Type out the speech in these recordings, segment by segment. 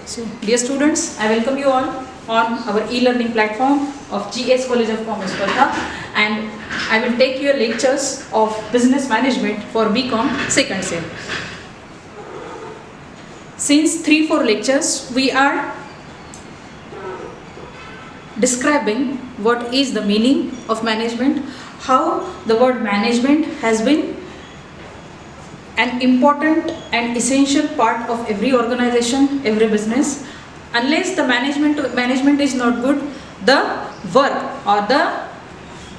So, dear students, I welcome you all on our e-learning platform of GS College of Commerce, Varda, and I will take your lectures of business management for BCom second sem. Since 3-4 lectures, we are describing what is the meaning of management, how the word management has been an important and essential part of every organization, every business. Unless the management is not good, the work or the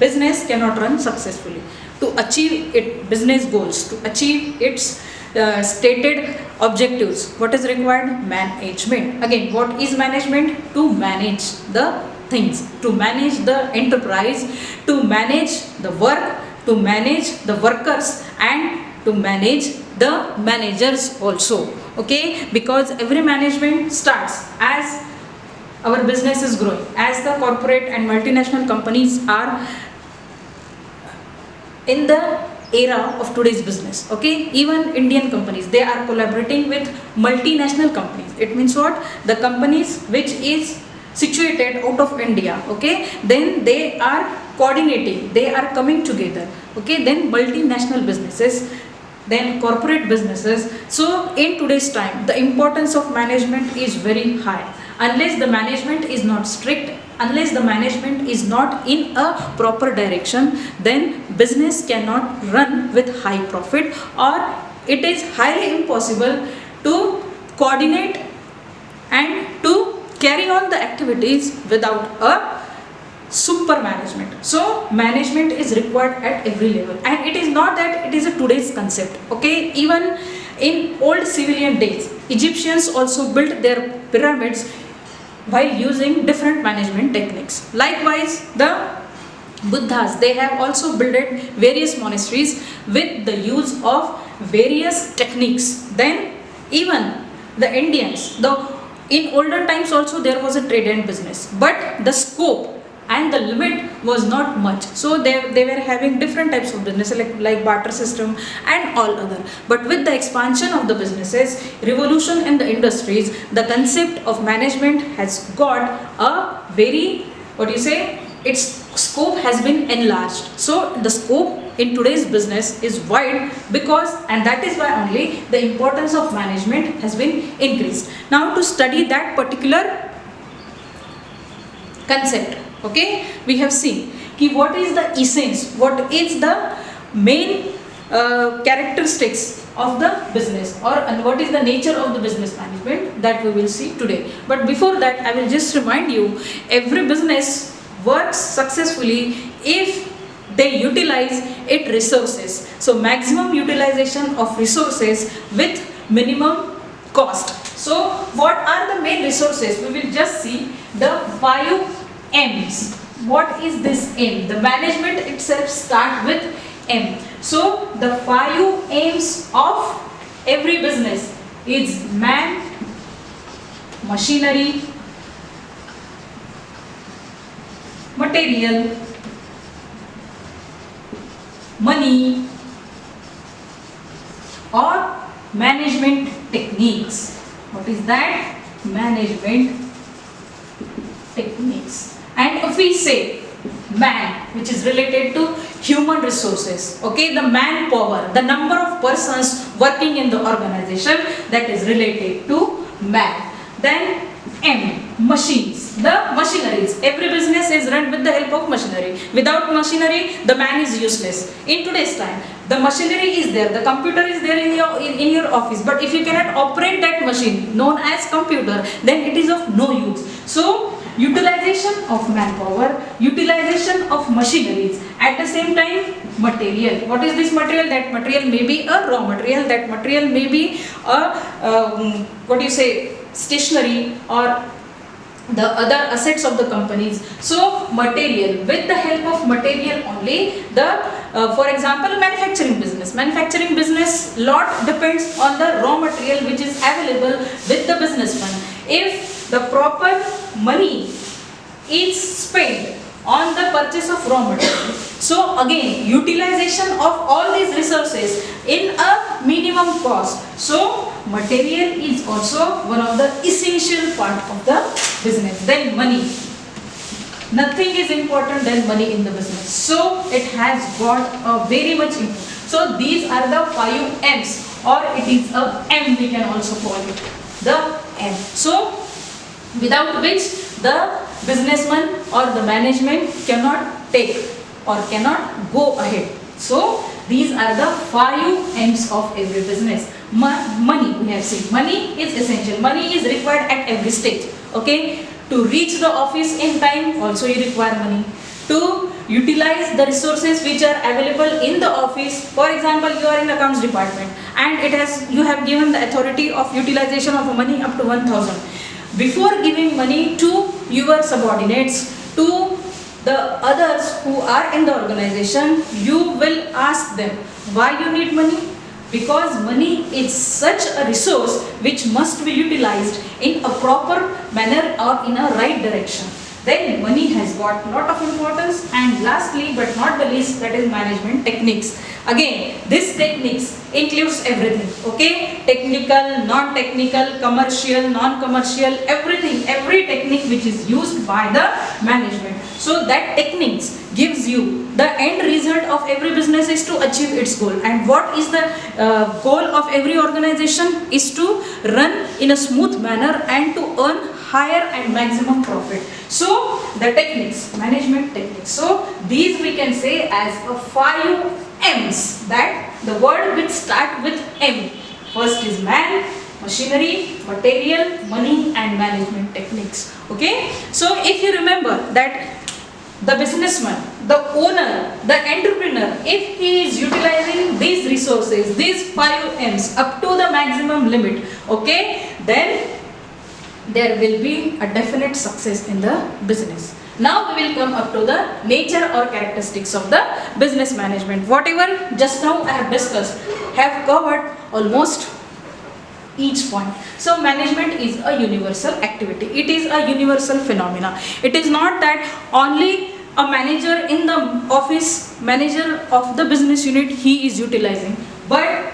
business cannot run successfully. To achieve its business goals, to achieve its stated objectives, what is required? Management. Again, what is management? To manage the things, to manage the enterprise, to manage the work, to manage the workers, and to manage the managers also. Okay, because every management starts as our business is growing, as the corporate and multinational companies are in the era of today's business. Okay, even Indian companies, they are collaborating with multinational companies. It means what? The companies which is situated out of India, okay, then they are coordinating, they are coming together, okay, then multinational businesses, then corporate businesses. So in today's time, the importance of management is very high. Unless the management is not strict, unless the management is not in a proper direction, then business cannot run with high profit, or it is highly impossible to coordinate and to carry on the activities without a super management. So management is required at every level, and it is not that it is a today's concept. Okay, even in old civilian days, Egyptians also built their pyramids while using different management techniques. Likewise, the Buddhas, they have also built various monasteries with the use of various techniques. Then even the Indians, in older times also there was a trade and business, but the scope and the limit was not much, so they were having different types of business like barter system and all other. But with the expansion of the businesses, revolution in the industries, the concept of management has got a very, its scope has been enlarged. So the scope in today's business is wide, because, and that is why only the importance of management has been increased. Now to study that particular concept, okay, we have seen what is the essence, what is the main characteristics of the business, or and what is the nature of the business management, that we will see today. But before that, I will just remind you, every business works successfully if they utilize its resources. So maximum utilization of resources with minimum cost. So what are the main resources? We will just see the 5 M's. What is this M? The management itself starts with M. So the 5 M's of every business is man, machinery, material, money, or management techniques. What is that? Management techniques. And if we say man, which is related to human resources, okay, the manpower, the number of persons working in the organization, that is related to man. Then M, machines, the machineries. Every business is run with the help of machinery. Without machinery, the man is useless. In today's time, the machinery is there, the computer is there in your office, but if you cannot operate that machine known as computer, then it is of no use. So utilization of manpower, utilization of machineries, at the same time material. What is this material? That material may be a raw material, that material may be a stationery or the other assets of the companies. So material, with the help of material only, for example, manufacturing business lot depends on the raw material which is available with the businessman. If the proper money is spent on the purchase of raw material, so again utilization of all these resources in a minimum cost. So material is also one of the essential part of the business. Then money. Nothing is important than money in the business. So it has got a very much important. So these are the 5 M's, or it is a M we can also call it. The M. So without which the businessman or the management cannot take or cannot go ahead. So these are the 5 M's of every business. Money, we have seen. Money is essential. Money is required at every stage. Okay. To reach the office in time, also you require money. To utilize the resources which are available in the office. For example, you are in accounts department and you have given the authority of utilization of money up to 1,000. Before giving money to your subordinates, to the others who are in the organization, you will ask them why you need money. Because money is such a resource which must be utilized in a proper manner or in a right direction. Then money has got lot of importance. And lastly but not the least, that is management techniques. Again, this techniques includes everything. Okay, technical, non-technical, commercial, non-commercial, everything, every technique which is used by the management. So that techniques gives you the end result of every business is to achieve its goal. And what is the goal of every organization is to run in a smooth manner and to earn higher and maximum profit. So the techniques, management techniques. So these we can say as a 5 M's, that the word which start with M. First is man, machinery, material, money and management techniques. Okay. So if you remember that the businessman, the owner, the entrepreneur, if he is utilizing these resources, these 5 M's up to the maximum limit, okay, then there will be a definite success in the business. Now we will come up to the nature or characteristics of the business management. Whatever just now I have discussed, have covered almost each point. So management is a universal activity. It is a universal phenomena. It is not that only a manager in the office, manager of the business unit, he is utilizing, but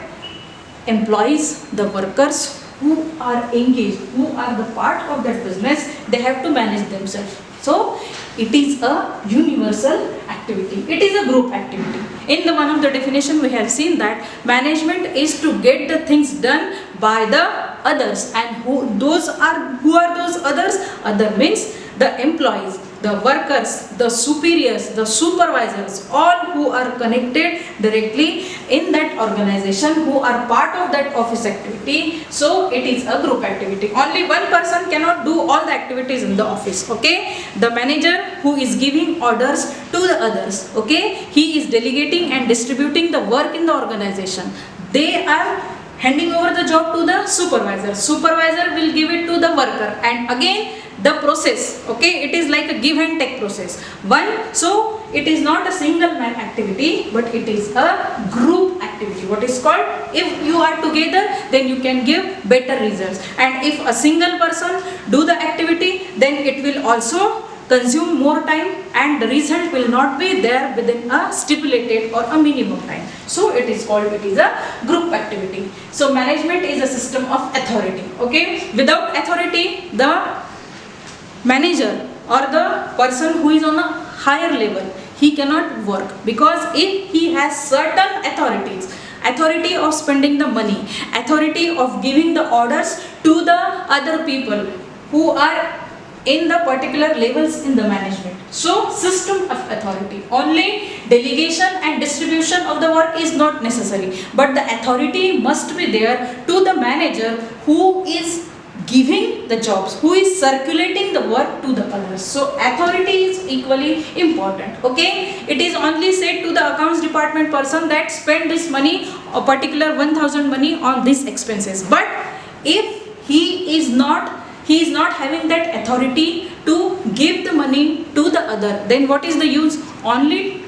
employees, the workers who are engaged, who are the part of that business, they have to manage themselves. So it is a universal activity. It is a group activity. In the one of the definition we have seen that management is to get the things done by the others. And who are those others? Other means the employees, the workers, the superiors, the supervisors, all who are connected directly in that organization, who are part of that office activity. So it is a group activity. Only one person cannot do all the activities in the office. Okay, the manager who is giving orders to the others. Okay, he is delegating and distributing the work in the organization. They are handing over the job to the supervisor. Supervisor will give it to the worker, and again the process, okay, it is like a give and take process. So it is not a single man activity, but it is a group activity. What is called, if you are together, then you can give better results. And if a single person do the activity, then it will also consume more time and the result will not be there within a stipulated or a minimum time. So it is a group activity. So management is a system of authority. Okay, without authority, the manager or the person who is on a higher level, he cannot work, because if he has certain authorities, authority of spending the money, authority of giving the orders to the other people who are in the particular levels in the management. So system of authority, only delegation and distribution of the work is not necessary, but the authority must be there to the manager who is giving the jobs, who is circulating the work to the others. So authority is equally important. Okay, it is only said to the accounts department person that spend this money, a particular 1,000 money on these expenses, but if he is not having that authority to give the money to the other, then what is the use? Only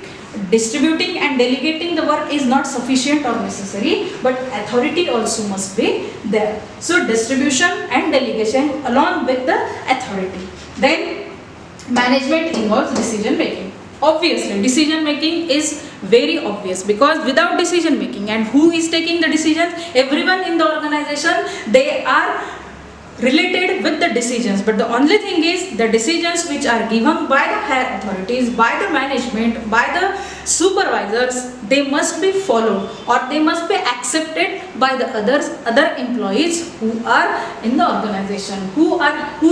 distributing and delegating the work is not sufficient or necessary, but authority also must be there. So distribution and delegation along with the authority. Then management involves decision making. Obviously, decision making is very obvious, because without decision making, and who is taking the decisions? Everyone in the organization, they are related with the decisions, but the only thing is the decisions which are given by the higher authorities, by the management, by the supervisors, they must be followed, or they must be accepted by the other employees who are in the organization. Who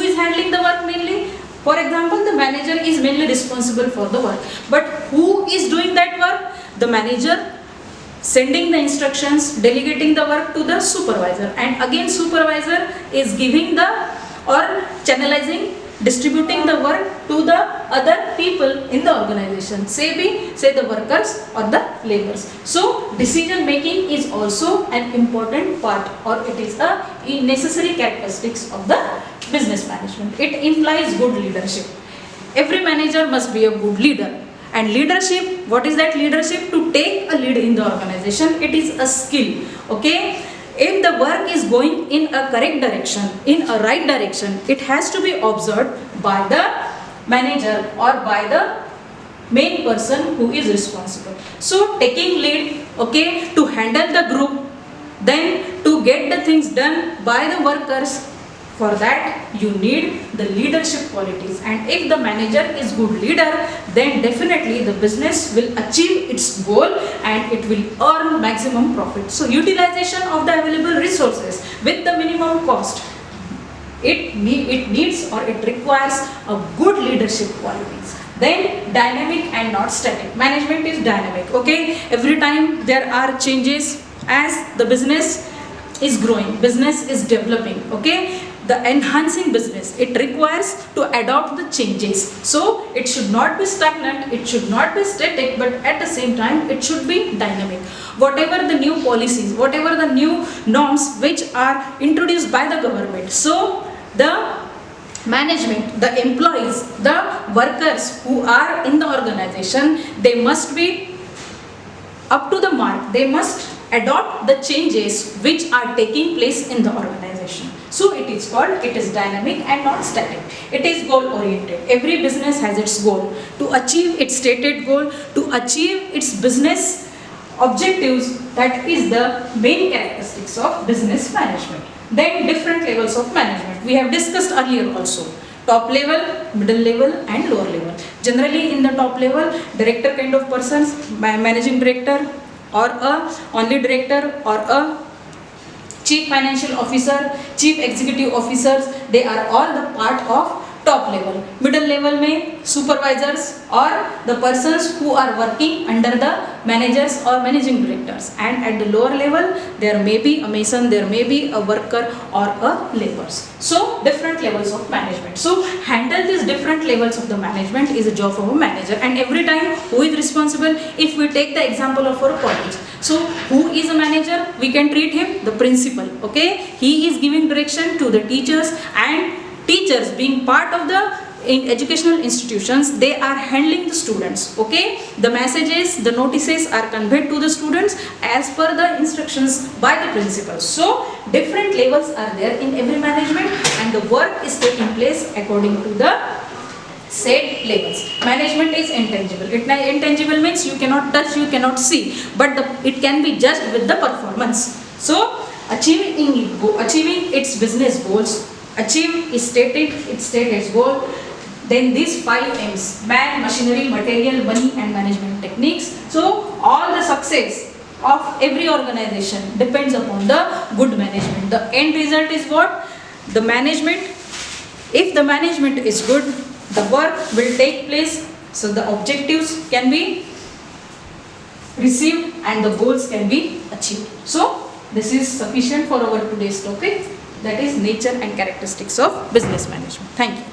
is handling the work mainly? For example, the manager is mainly responsible for the work, but who is doing that work? The manager sending the instructions, delegating the work to the supervisor, and again supervisor is giving the, or channelizing, distributing the work to the other people in the organization, say the workers or the laborers. So decision making is also an important part, or it is a necessary characteristics of the business management. It implies good leadership. Every manager must be a good leader. And leadership, what is that leadership? To take a lead in the organization, it is a skill. Okay, if the work is going in a correct direction, in a right direction, it has to be observed by the manager or by the main person who is responsible. So taking lead, okay, to handle the group, then to get the things done by the workers, for that you need the leadership qualities. And if the manager is good leader, then definitely the business will achieve its goal and it will earn maximum profit. So utilization of the available resources with the minimum cost, it needs, or it requires a good leadership qualities. Then dynamic and not static. Management is dynamic. Okay, every time there are changes as the business is growing, business is developing. Okay, the enhancing business, it requires to adopt the changes. So it should not be stagnant, it should not be static, but at the same time it should be dynamic. Whatever the new policies, whatever the new norms which are introduced by the government, so the management, the employees, the workers who are in the organization, they must be up to the mark. They must adopt the changes which are taking place in the organization. So it is called, it is dynamic and not static. It is goal oriented. Every business has its goal. To achieve its stated goal, to achieve its business objectives, that is the main characteristics of business management. Then different levels of management. We have discussed earlier also. Top level, middle level and lower level. Generally in the top level, director kind of persons, managing director or a only director or a chief financial officer, chief executive officers, they are all the part of top level. Middle level में supervisors or the persons who are working under the managers or managing directors, and at the lower level there may be a mason, there may be a worker or a laborers. So different levels of management. So handle these different levels of the management is a job of a manager, and every time who is responsible? If we take the example of our college, so who is a manager? We can treat him the principal. Okay, he is giving direction to the teachers, and teachers being part of the educational institutions, they are handling the students. Okay, the messages, the notices are conveyed to the students as per the instructions by the principal. So different levels are there in every management, and the work is taking place according to the set levels. Management is intangible. Intangible means you cannot touch, you cannot see, but it can be judged with the performance. So achieving its business goals, achieve its stated goal. Then these 5 M's: man, machinery, material, money and management techniques. So all the success of every organization depends upon the good management. The end result is what? The management. If the management is good, the work will take place, so the objectives can be received and the goals can be achieved. So this is sufficient for our today's topic, that is nature and characteristics of business management. Thank you.